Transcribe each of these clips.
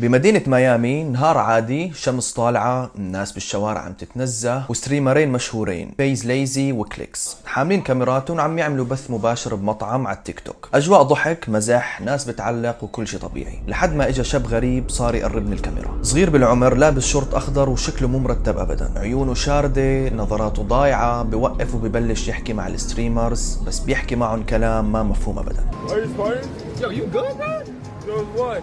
بمدينة ميامي نهار عادي، شمس طالعة، الناس بالشوارع عم تتنزه، وستريمرين مشهورين فيز ليزي وكليكس حاملين كاميراتهم وعم يعملوا بث مباشر بمطعم على التيك توك. أجواء ضحك، مزح، ناس بتعلق وكل شيء طبيعي، لحد ما اجى شاب غريب صار يقرب من الكاميرا. صغير بالعمر، لابس شورت أخضر وشكله مو مرتب أبدا، عيونه شاردة، نظراته ضايعة، بوقف وببلش يحكي مع الستريمرز، بس بيحكي معهم كلام ما مفهوم أبدا. Yo, you good, man? Doing what?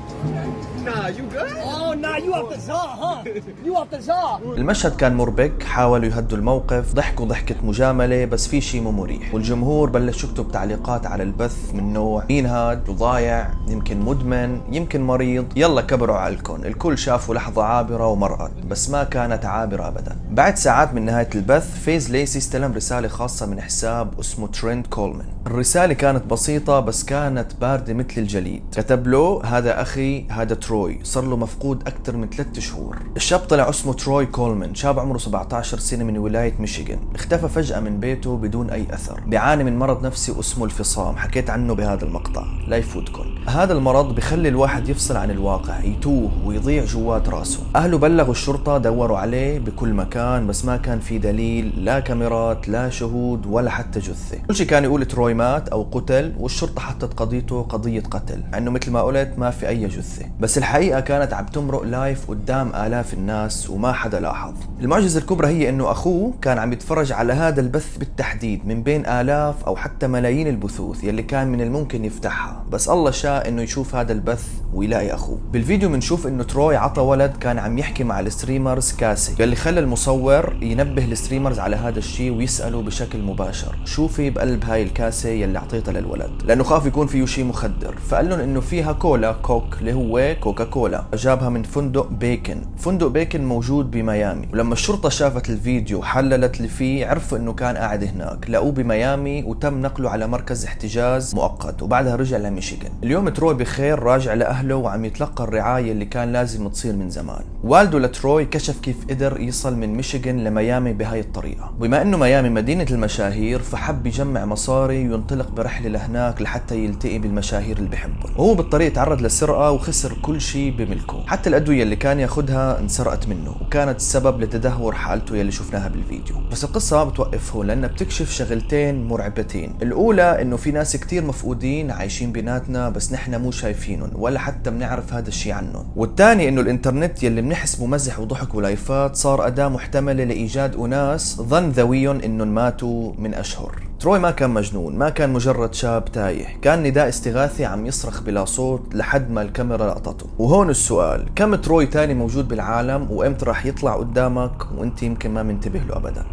Nah, you good? Oh, nah, you off the jaw, huh? You off the jaw. المشهد كان مربك، حاولوا يهدوا الموقف، ضحكوا ضحكة مجاملة، بس في شيء مو مريح، والجمهور بلش يكتب تعليقات على البث من نوع مين هاد؟ ضايع، يمكن مدمن، يمكن مريض، يلا كبروا عقلكم. الكل شافوا لحظة عابرة ومرقت، بس ما كانت عابرة أبدا. بعد ساعات من نهاية البث، فيز ليسي استلم رسالة خاصة من حساب اسمه ترند كولمان. الرسالة كانت بسيطة بس كانت باردة مثل الجليد. كتب له: هذا أخي، هذا تروي، صار له مفقود أكثر من 3 شهور. الشاب طلع اسمه تروي كولمان، شاب عمره 17 سنة من ولاية ميشيغان، اختفى فجأة من بيته بدون أي أثر، بيعاني من مرض نفسي اسمه الفصام، حكيت عنه بهذا المقطع لا يفوتكم. هذا المرض بخلي الواحد يفصل عن الواقع، يتوه ويضيع جوات راسه. أهله بلغوا الشرطة، دوروا عليه بكل مكان، بس ما كان في دليل، لا كاميرات، لا شهود، ولا حتى جثة. كل شيء كان يقول تروي مات أو قتل، والشرطة حطت قضيته قضية قتل، انه مثل ما قلت ما في اي جثة، بس الحقيقة كانت عم تمرق لايف قدام آلاف الناس وما حدا لاحظ. المعجزة الكبرى هي انه اخوه كان عم يتفرج على هذا البث بالتحديد من بين آلاف او حتى ملايين البثوث يلي كان من الممكن يفتحها، بس الله شاء انه يشوف هذا البث ويلاقي اخوه. بالفيديو بنشوف انه تروي عطى ولد كان عم يحكي مع الستريمرز كاسي، يلي خلى المصور ينبه الستريمرز على هذا الشيء ويسأله بشكل مباشر: شو في بقلب هاي الكاسة يلي اعطيتها للولد؟ لانه خاف يكون فيه شيء مخدر، فقال لهم انه فيها كولا كوك اللي هو كوكا كولا، جابها من فندق بيكن. فندق بيكن موجود بميامي، ولما الشرطة شافت الفيديو حللت اللي فيه عرفوا انه كان قاعد هناك، لقوه بميامي وتم نقله على مركز احتجاز مؤقت، وبعدها رجع لميشيغان. اليوم تروي بخير، راجع لأهله وعم يتلقى الرعاية اللي كان لازم تصير من زمان. والده لتروي كشف كيف قدر يصل من ميشيغان لميامي بهاي الطريقة. بما انه ميامي مدينة المشاهير، فحب يجمع مصاري وينطلق برحلة لهناك لحتى يلتقي بالمشاهير اللي بحبهم. وهو بالطريق تعرض لسرقة وخسر كل شيء بملكه، حتى الأدوية اللي كان ياخدها انسرقت منه، وكانت السبب لتدهور حالته يلي شفناها بالفيديو. بس القصة ما بتوقف هون، لأنها بتكشف شغلتين مرعبتين. الأولى إنه في ناس كتير مفقودين عايشين بيناتنا، بس نحن مو شايفينهم ولا حتى بنعرف هذا الشيء عنهم. والثاني إنه الإنترنت يلي بنحسبه مزح وضحك ولايفات صار أداة محتملة لإيجاد أناس ظن ذويهم إنهم ماتوا من أشهر. تروي ما كان مجنون، ما كان مجرد شاب تايه، كان نداء استغاثي عم يصرخ بلا صوت لحد ما الكاميرا لقطته. وهون السؤال: كم تروي تاني موجود بالعالم، وامتى راح يطلع قدامك وانت يمكن ما منتبه له ابدا؟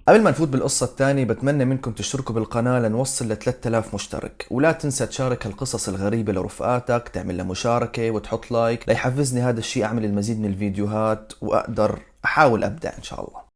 قبل ما نفوت بالقصة الثانية، بتمنى منكم تشتركوا بالقناة لنوصل ل 3000 مشترك، ولا تنسى تشارك هالقصص الغريبة لرفقاتك، تعمل لها مشاركة وتحط لايك ليحفزني هذا الشيء أعمل المزيد من الفيديوهات وأقدر أحاول أبدع إن شاء الله.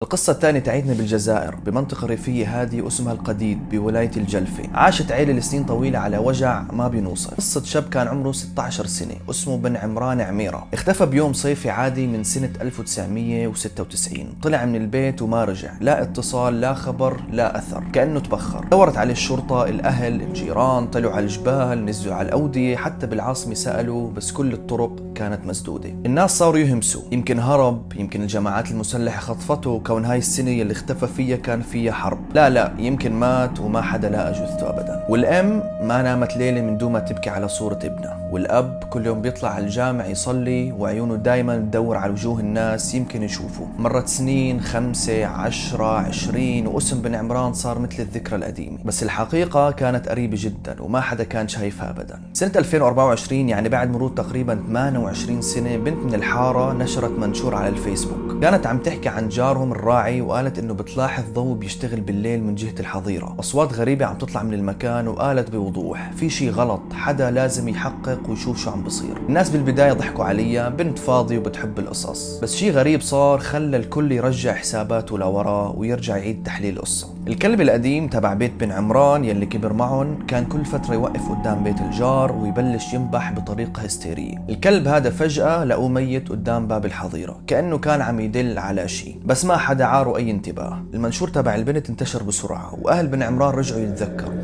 القصة الثانية تعيتنا بالجزائر، بمنطقة ريفية هادية اسمها القديد بولاية الجلفة. عاشت عائلة لسنين طويلة على وجع ما بينوصف. قصة شاب كان عمره 16 سنة اسمه بن عمران عميرة، اختفى بيوم صيفي عادي من سنة 1996، طلع من البيت وما رجع، لا اتصال، لا خبر، لا أثر، كأنه تبخر. دورت عليه الشرطة، الأهل، الجيران، طلعوا على الجبال، نزلوا على الأودية، حتى بالعاصمة سألوا، بس كل الطرق كانت مسدودة. الناس صاروا يهمسوا، يمكن هرب، يمكن الجماعات المسلحة خطفته، كون هاي السنة اللي اختفى فيها كان فيها حرب، لا يمكن مات وما حدا لقى جثته أبدا. والأم ما نامت ليلة من دون ما تبكي على صورة ابنها، والأب كل يوم بيطلع على الجامع يصلي وعيونه دايما تدور على وجوه الناس يمكن يشوفوا. مرت سنين، 5 10 20، واسم بن عمران صار مثل الذكرى القديمة، بس الحقيقة كانت قريبة جدا وما حدا كان شايفها أبدا. سنة 2024، يعني بعد مرور تقريبا 28 سنة، بنت من الحارة نشرت منشور على الفيسبوك، كانت عم تحكي عن جارهم الراعي، وقالت انه بتلاحظ ضوء بيشتغل بالليل من جهة الحظيرة، اصوات غريبة عم تطلع من المكان، وقالت بوضوح في شيء غلط، حدا لازم يحقق ويشوف شو عم بصير. الناس بالبداية ضحكوا عليها، بنت فاضية وبتحب القصص، بس شيء غريب صار خلى الكل يرجع حساباته لورا ويرجع يعيد تحليل القصة. الكلب القديم تبع بيت بن عمران يلي كبر معهم كان كل فترة يوقف قدام بيت الجار ويبلش ينبح بطريقة هستيرية. الكلب هذا فجأة لقوه ميت قدام باب الحظيرة، كأنه كان عم يدل على شيء، بس ما حدا عاره أي انتباه. المنشور تبع البنت انتشر بسرعة، وأهل بن عمران رجعوا يتذكروا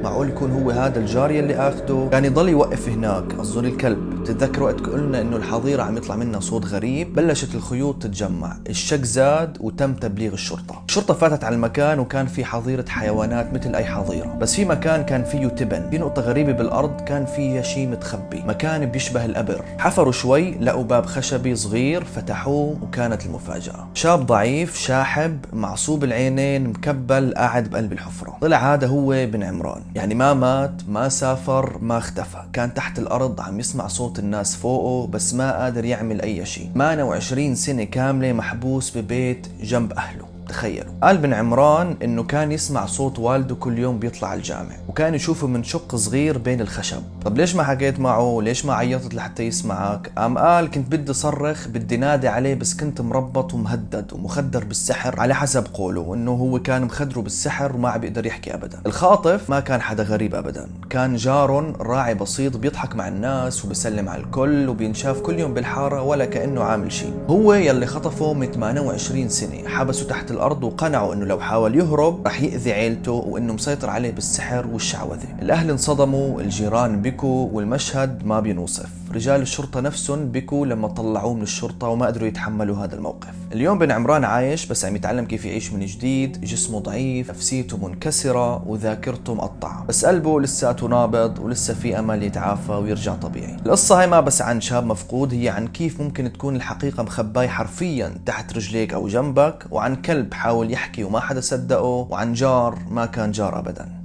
معقول يكون هو هذا الجاري اللي اخده. كان يضل يوقف هناك، اظن الكلب. بتتذكروا وقت قلنا انه الحظيره عم يطلع منها صوت غريب؟ بلشت الخيوط تتجمع، الشك زاد وتم تبليغ الشرطه فاتت على المكان، وكان في حظيره حيوانات مثل اي حظيره، بس في مكان كان فيه تبن، في نقطه غريبه بالارض كان فيها شيء متخبي، مكان بيشبه القبر. حفروا شوي لقوا باب خشبي صغير، فتحوه وكانت المفاجاه. شاب ضعيف شاحب معصوب العينين مكبل قاعد بقلب الحفره. طلع هذا هو بن عمران، يعني ما مات، ما سافر، ما اختفى، كان تحت الارض عم يسمع صوت الناس فوقه بس ما قادر يعمل اي شيء. 28 سنه كامله محبوس ببيت جنب اهله. تخيلوا. قال بن عمران انه كان يسمع صوت والده كل يوم بيطلع الجامع، وكان يشوفه من شق صغير بين الخشب. طب ليش ما حكيت معه؟ ليش ما عيطت لحتى يسمعك؟ قال كنت بدي صرخ، بدي نادي عليه، بس كنت مربط ومهدد ومخدر بالسحر على حسب قوله، انه هو كان مخدره بالسحر وما بيقدر يحكي ابدا. الخاطف ما كان حدا غريب ابدا، كان جار راعي بسيط بيضحك مع الناس وبيسلم على الكل وبينشاف كل يوم بالحاره ولا كانه عامل شيء. هو يلي خطفه من 28 سنه، حبسه تحت الارض وقنعوا انه لو حاول يهرب رح يأذي عيلته وانه مسيطر عليه بالسحر والشعوذه. الاهل انصدموا، الجيران بكوا، والمشهد ما بينوصف. رجال الشرطه نفسهم بكوا لما طلعوه من الشرطه وما قدروا يتحملوا هذا الموقف. اليوم بن عمران عايش بس عم يتعلم كيف يعيش من جديد، جسمه ضعيف، نفسيته منكسره وذاكرته مقطعه، بس قلبه لساته نابض ولسه في امل يتعافى ويرجع طبيعي. القصه هي ما بس عن شاب مفقود، هي عن كيف ممكن تكون الحقيقه مخبايه حرفيا تحت رجليك او جنبك، وعن كلب حاول يحكي وما حدا صدقه، وعن جار ما كان جار ابدا.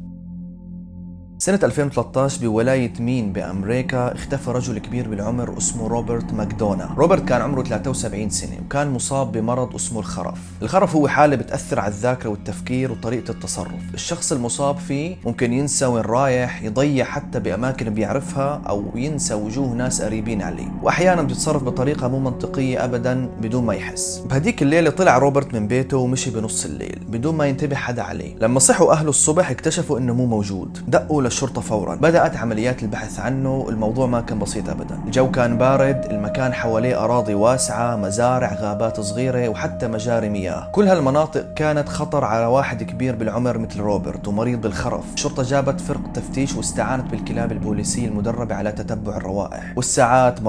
سنة 2013 بولاية مين بأمريكا اختفى رجل كبير بالعمر اسمه روبرت ماكدونا. روبرت كان عمره 73 سنة وكان مصاب بمرض اسمه الخرف. الخرف هو حالة بتأثر على الذاكرة والتفكير وطريقة التصرف. الشخص المصاب فيه ممكن ينسى وين رايح، يضيع حتى بأماكن بيعرفها، أو ينسى وجوه ناس قريبين عليه، وأحيانا بيتصرف بطريقة مو منطقية أبدا بدون ما يحس. بهديك الليلة طلع روبرت من بيته ومشي بنص الليل بدون ما ينتبه حدا عليه. لما صحوا أهله الصبح اكتشفوا إنه مو موجود. دقوا الشرطة فورا، بدأت عمليات البحث عنه. الموضوع ما كان بسيط أبدا، الجو كان بارد، المكان حواليه أراضي واسعة، مزارع، غابات صغيرة، وحتى مجاري مياه. كل هالمناطق كانت خطر على واحد كبير بالعمر مثل روبرت ومريض بالخرف. الشرطة جابت فرق تفتيش واستعانت بالكلاب البوليسية المدربة على تتبع الروائح، والساعات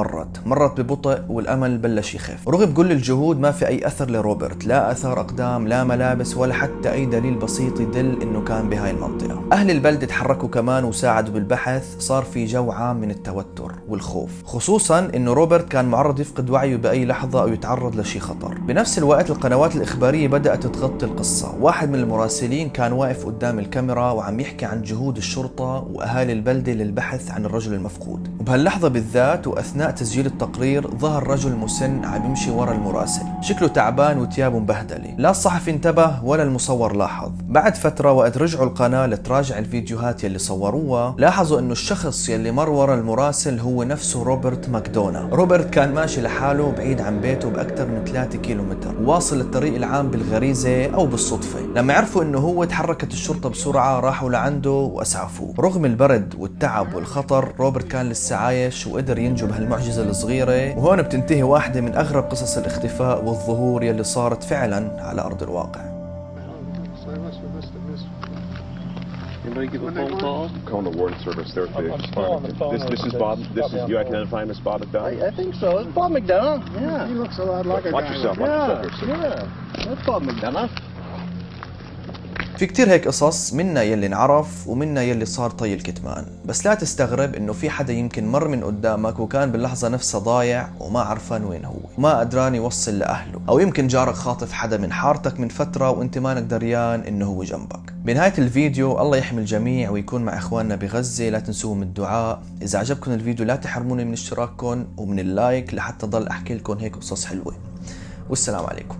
مرت ببطء، والأمل بلش يخف. رغم كل الجهود ما في أي أثر لروبرت، لا أثر أقدام، لا ملابس، ولا حتى أي دليل بسيط يدل إنه كان بهاي المنطقة. أهل البلد تحركوا كمان وساعدوا بالبحث. صار في جو عام من التوتر والخوف، خصوصا انه روبرت كان معرض يفقد وعيه باي لحظه او يتعرض لشيء خطر. بنفس الوقت القنوات الاخباريه بدات تغطي القصه. واحد من المراسلين كان واقف قدام الكاميرا وعم يحكي عن جهود الشرطه واهالي البلده للبحث عن الرجل المفقود. وبهاللحظه بالذات واثناء تسجيل التقرير ظهر رجل مسن عم يمشي ورا المراسل، شكله تعبان وثيابه مبهدله. لا الصحفي انتبه ولا المصور لاحظ. بعد فتره وقت رجعوا القناه لتراجع الفيديوهات يلي صوروها، لاحظوا انه الشخص يلي مر ورا المراسل هو نفسه روبرت ماكدونا. روبرت كان ماشي لحاله بعيد عن بيته باكثر من 3 كيلومتر، واصل للطريق العام بالغريزه او بالصدفه. لما عرفوا انه هو تحركت الشرطه بسرعه، راحوا لعنده واسعفوه. رغم البرد والتعب والخطر، روبرت كان لسه عايش وقدر ينجو بهالمعجزه الصغيره. وهون بتنتهي واحدة من اغرب قصص الاختفاء والظهور يلي صارت فعلا على ارض الواقع. Anybody give a phone call? I'm calling the warden service there at the Farmington. This is Bob. This is you identify him as Bob McDonough? I think so. It's Bob McDonough. Yeah. He looks a lot like a guy. Watch yourself. Watch yourself here, sir. Yeah. That's Bob McDonough. في كتير هيك قصص، منا يلي انعرف ومنا يلي صار طي الكتمان. بس لا تستغرب انه في حدا يمكن مر من قدامك وكان باللحظة نفسها ضايع وما عرفان وين هو، وما قدران يوصل لأهله، او يمكن جارك خاطف حدا من حارتك من فترة وانت مانك دريان انه هو جنبك. بنهاية الفيديو الله يحمي الجميع ويكون مع اخواننا بغزة. لا تنسوهم الدعاء. اذا عجبكم الفيديو لا تحرموني من اشتراككم ومن اللايك لحتى ضل احكي لكم هيك قصص حلوة. والسلام عليكم.